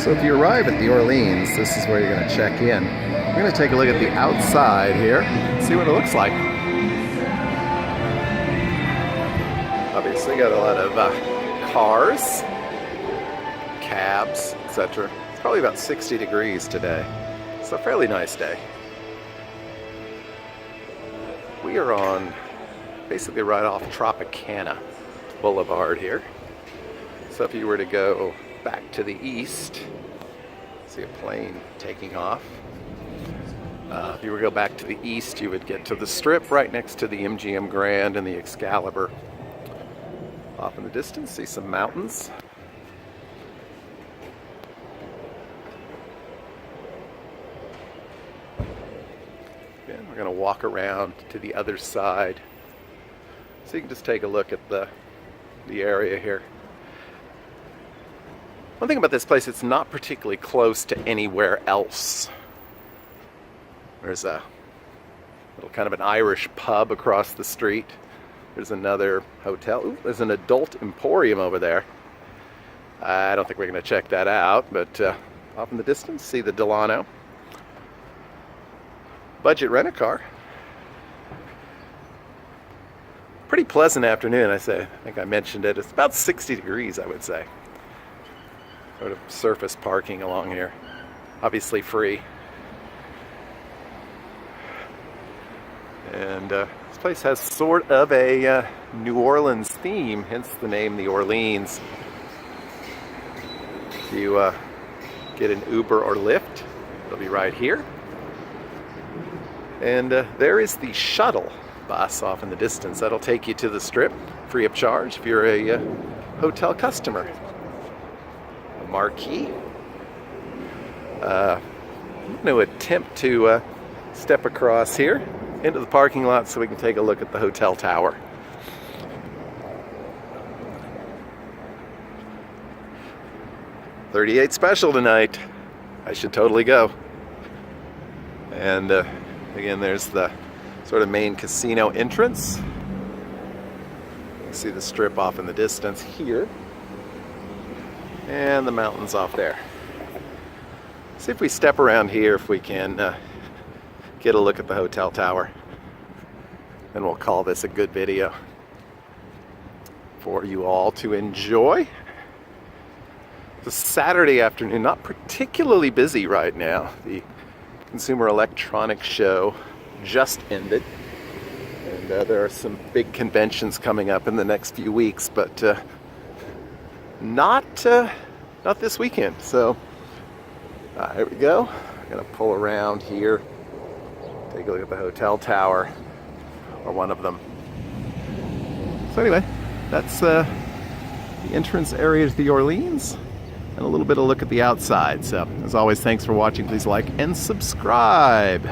So if you arrive at the Orleans, this is where you're going to check in. We're going to take a look at the outside here, see what it looks like. Obviously got a lot of cars, cabs, etc. It's probably about 60 degrees today. It's a fairly nice day. We are on basically right off Tropicana Boulevard here. So if you were to go back to the east, see a plane taking off. If you were to go back to the east, you would get to the Strip right next to the MGM Grand and the Excalibur. Off in the distance, see some mountains. Again, we're going to walk around to the other side so you can just take a look at the area here. One thing about this place, it's not particularly close to anywhere else. There's a little kind of an Irish pub across the street. There's another hotel. Ooh, there's an adult emporium over there. I don't think we're going to check that out, but off in the distance, see the Delano. Budget rent-a-car. Pretty pleasant afternoon, I think I mentioned it. It's about 60 degrees, I would say. Sort of surface parking along here. Obviously free. And this place has sort of a New Orleans theme, hence the name the Orleans. If you get an Uber or Lyft, it'll be right here. And there is the shuttle bus off in the distance. That'll take you to the Strip, free of charge if you're a hotel customer. A marquee. I'm going to attempt to step across here into the parking lot so we can take a look at the hotel tower. $38 special tonight. I should totally go. And again, there's the sort of main casino entrance. You can see the Strip off in the distance here. And the mountains off there. See if we step around here, if we can get a look at the hotel tower. And we'll call this a good video for you all to enjoy. It's a Saturday afternoon, not particularly busy right now. The Consumer Electronics Show just ended. And there are some big conventions coming up in the next few weeks, but not this weekend. So here we go. I'm going to pull around here. Take a look at the hotel tower, or one of them. So anyway, that's the entrance area to the Orleans, and a little bit of look at the outside. So as always, thanks for watching. Please like and subscribe.